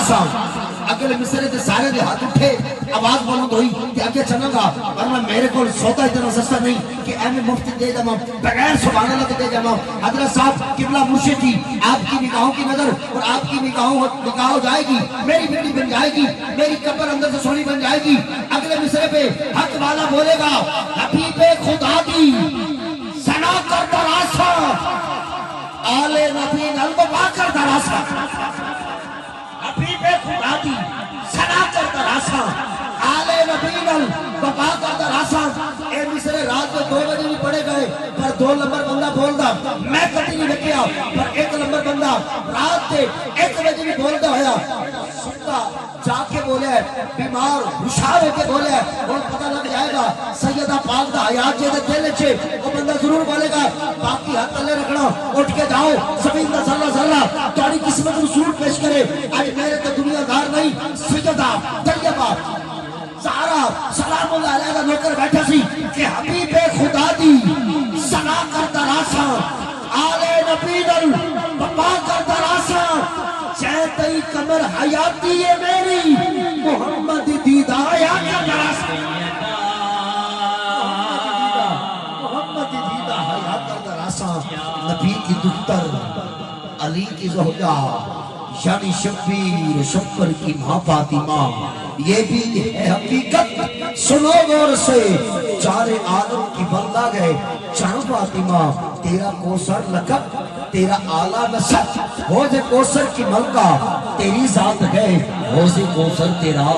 रासा अगले मिसरे से सारे दे हाथ उठे आवाज बुलंद हुई कि आगे चलूंगा वरना मेरे को सौदा इतना सस्ता नहीं कि एम मुफ्त दे जावा बगैर सुभान अल्लाह के दे जावा। हजरत साहब किबला मुर्शिद जी आपकी निगाहों की नजर और आपकी निगाह हो जाएगी, मेरी बेटी बन जाएगी, मेरी कब्र अंदर से सोनी बन जाएगी। अगले मिसरे पे हक वाला बोलेगा हबीबे खुदा दी सना कर दरासा आले नबी नल बा कर दरासा हबीबे खुदा दी सना कर दरासा आले नबी नल बा कर दरासा। ए मिसरे रात में 2 बजे भी पड़े गए पर 2 नंबर बंदा बोलदा मैं कभी नहीं देखिया पर 1 नंबर बंदा रात के 1 बजे भी बोलदा होया सुनता जाके बोले बीमार हुशार होके बोले और पता लग जाएगा सैयदा पाक दा हयात जे दिल च वो बंदा जरूर बोलेगा बाकी हाथ तले रखना उठ के जाओ ज़मीन दा सल्ला सल्ला तुम्हारी किस्मत को सूट पेश करे। आज मेरे तो दुनियादार नहीं सैयदा तैयबा सारा सलाम अलैहि का नौकर बैठा सी कि हबीबे खुदा दी सना कर दरासा आले नबी दल बपा कर दरासा चैतई कमर हयाती है मेरी मोहम्मद दीदा या दरासा मोहम्मद दीदा हयात कर दरासा। नबी की दुख्तर अली की ज़ोहरा यानी शब्बीर शब्बर की माँ फातिमा ये भी है हकीकत सुनो गौर से चारे आलम की बंदा गए चार फातिमा तेरा कोसर लकब तेरा आला नसब होज़े कोसर की मलका तेरी जात है होज़े कोसर तेरा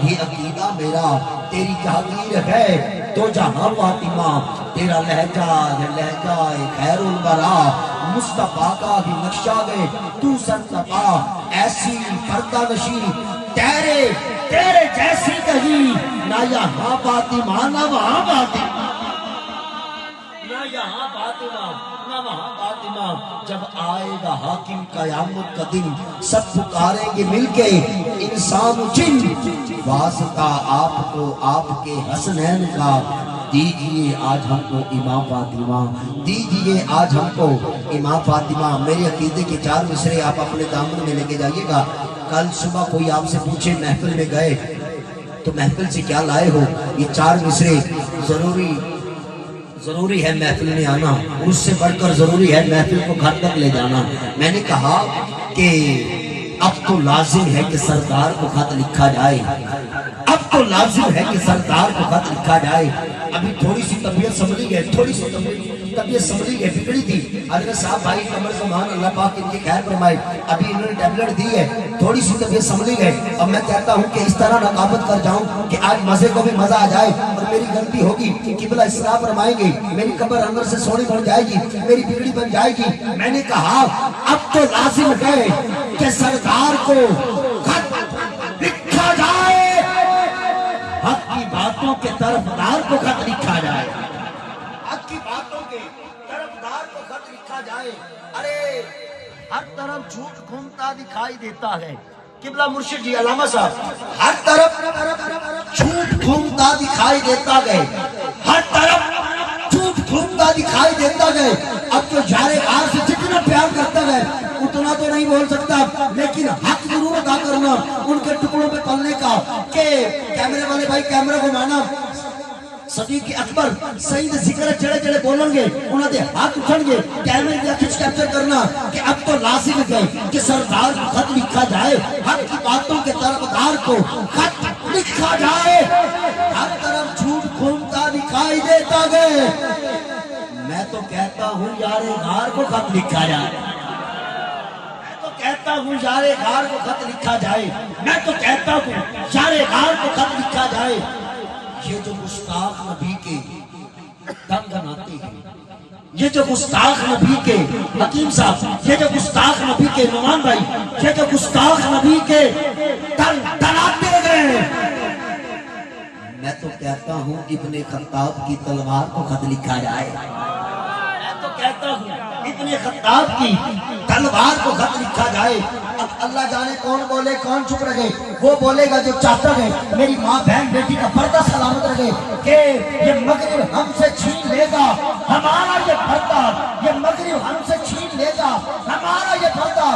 ये अकीदा मेरा तेरी जहांगीर है तो जहां फातिमा तेरा लहजा खैरुल बरा मुस्तफा का भी नक्शा गए तू सरतफा ऐसी पर्दा नशी तेरे जैसी कहीं ना यहाँ फातिमा ना वहाँ फातिमा ना यहाँ फातिमा ना वहाँ फातिमा। जब आएगा हाकिम कयामत का दिन सब पुकारेंगे मिलके इंसान जिन वास्ता आपको आपके हसनैन का दीजिए आज हमको इमाम फातिमा दीजिए आज हमको इमाम फातिमा। मेरे अकीदे के 4 मिसरे आप अपने दामन में लेके जाइएगा। कल सुबह कोई आपसे पूछे महफिल में गए तो महफिल से क्या लाए हो, ये 4 मिसरे जरूरी है महफिल में आना, उससे बढ़कर जरूरी है महफिल को घर तक ले जाना। मैंने कहा कि अब तो लाजिम है कि सरदार को खत लिखा जाए, अब तो लाजिम है कि सरदार को खत लिखा जाए। अभी थोड़ी सी तबीयत संभली है, थोड़ी सी तबीयत संभली है, बिगड़ी थी। हजरत साहब भाई कमर ज़मान अल्लाह पाक इनकी खैर फरमाए, अभी इन्होंने टैबलेट दी है, थोड़ी सी तबीयत संभली है। अब मैं कहता हूँ कि इस तरह नकाबत कर जाऊँ कि आज मजे को भी मजा आ जाए और मेरी गलती होगी किबला इसराफ फरमाएंगे, मेरी कब्र अंदर से सोनी बन जाएगी, मेरी बिगड़ी बन जाएगी। मैंने कहा अब तो लाजिम है कि सरदार को खत लिखा जाए, हक की बातों के तरफदार को खत लिखा जाए, हक की बातों के तरफदार को खत लिखा जाए। अरे हर तरफ झूठ घूमता दिखाई देता है किबला मुर्शिद जी अल्लामा साहब, हर तरफ झूठ घूमता दिखाई देता है, हर तरफ झूठ घूमता दिखाई देता है। अब तो जारे गार से जितना प्यार करता है उतना तो नहीं बोल सकता, लेकिन हक जरूर अदा करना उनके टुकड़ों पे पलने का। के कैमरे वाले भाई कैमरा घुमाना, सदीक अकबर सही दे जिक्र जड़े जड़े बोलेंगे उन्होंने हाथ उठाएंगे, कैमरे की खिंच कैप्चर करना कि अब तो लाजिम है कि सरदार को खत लिखा जाए, हक की बातों के तरफदार को खत लिखा जाए। हर तरफ झूठ घूमता दिखाई देता है, मैं तो कहता हूँ यारे गार को खत लिखा जाए, मैं तो कहता हूँ यारे गार को खत लिखा जाए, मैं तो कहता हूँ यारे गार को खत लिखा जाए। ये जो गुस्ताख नबी के दम बनाते हैं, ये जो गुस्ताख नबी के हकीम साहब, ये जो गुस्ताख नबी के नुमान भाई, ये जो गुस्ताख नबी के दम बनाते गए, मैं तो कहता हूँ इब्ने खत्ताब की तलवार को खत लिखा जाए, मैं तो कहता हूँ इब्ने खत्ताब की तलवार को खत लिखा जाए। अब अल्लाह जाने कौन बोले कौन चुप रहे, वो बोलेगा जो चाहता है मेरी माँ बहन बेटी का पर्दा सलामत रहे कि ये मगरिब हमसे छीन लेगा हमारा ये पर्दा, ये मगरिब हमसे छीन लेगा हमारा ये पर्दा।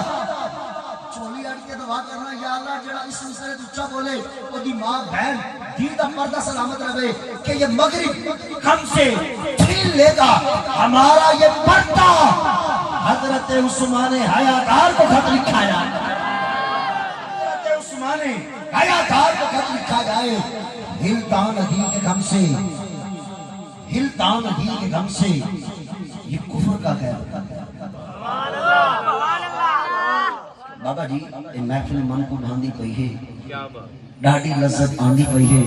चोली अड़ کے دعا کرنا یا اللہ جڑا اس مسئلے اچھا بولے وہ دی ماں بہن دین دا پردہ سلامت رہے کہ یہ مغرب ہم سے چھین لے گا ہمارا یہ پردہ حضرت عثمان حیادار کو خط لکھا جائے حضرت عثمان حیادار کو خط لکھا جائے ہلتان ہی کے غم سے ہلتان ہی کے غم سے یہ کفر کا غیر بابا جی محفل من کو بھاندی پئی ہے ڈاڑی لذت آندی پئی ہے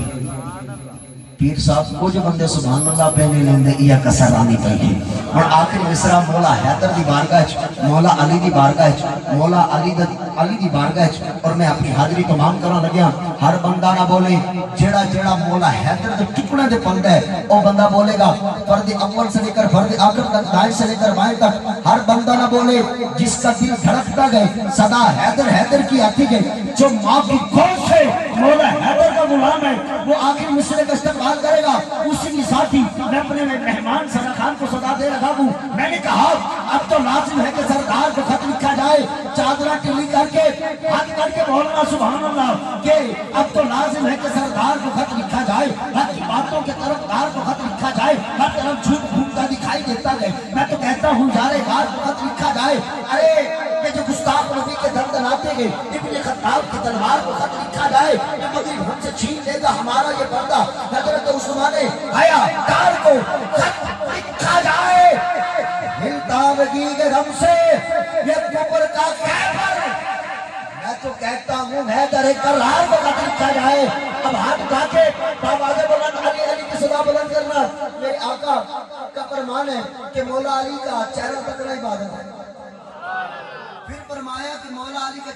پیر صاحب کچھ بندے سبحان اللہ پہنے لیندے یا کسر آنی پئی ہے اور آخر مصرہ مولا حیدر دی بارگاہ مولا علی دی بارگاہ مولا علی دی بارگاہ اور میں اپنی حاضری تمام کرنا لگیا ہر بندہ نہ بولے جڑا جڑا مولا حیدر دے ٹکڑے دے پندہ ہے وہ بندہ بولے گا فرد اول سے لے کر فرد آخر تک دائیں سے لے کر بائیں تک ہر بندہ نہ بولے جس کا دل دھڑکتا گئے صدا حیدر حیدر کی آتی گئے جو ماں کی گوشت ہے مولا حیدر کا غلام ہے وہ آخر مصرے کا استقبال کرے گا اسی کی ساتھی میں اپنے مہمان سرا خان کو صدا دے رہا ہوں میں نے کہا اب تو لازم ہے کہ سردار کو خط لکھا جائے چادرہ ٹلی کر کے ہاتھ کر کے بولنا سبحان اللہ کہ اب تو لازم ہے کہ سردار کو خط لکھا جائے ہر باتوں کے طرف دار کو خط لکھا جائے ہر طرف جھوٹ بھوکتا دکھائی دیتا ہے میں تو کہتا ہوں جارے دار کو خط لکھا جائے ارے کہ جو گستاخ نبی کے دم دلاتے گئے ابن خطاب کی تلوار کو خط لکھا جائے کہ مغرب ہم سے چھین لے گا ہمارا یہ پردہ حضرت عثمان حیادار کو خط لکھا جائے ہلتانگی کے غم سے یہ کفر کا خیبر میں تو کہتا ہوں حیدر کرار کو خط لکھا جائے اب ہاتھ اٹھا کے آواز بلند علی علی کی صدا بلند کرنا میرے آقا کا فرمان ہے کہ مولا علی کا چہرہ تکنا عبادت ہے پھر فرمایا کہ مولا علی کا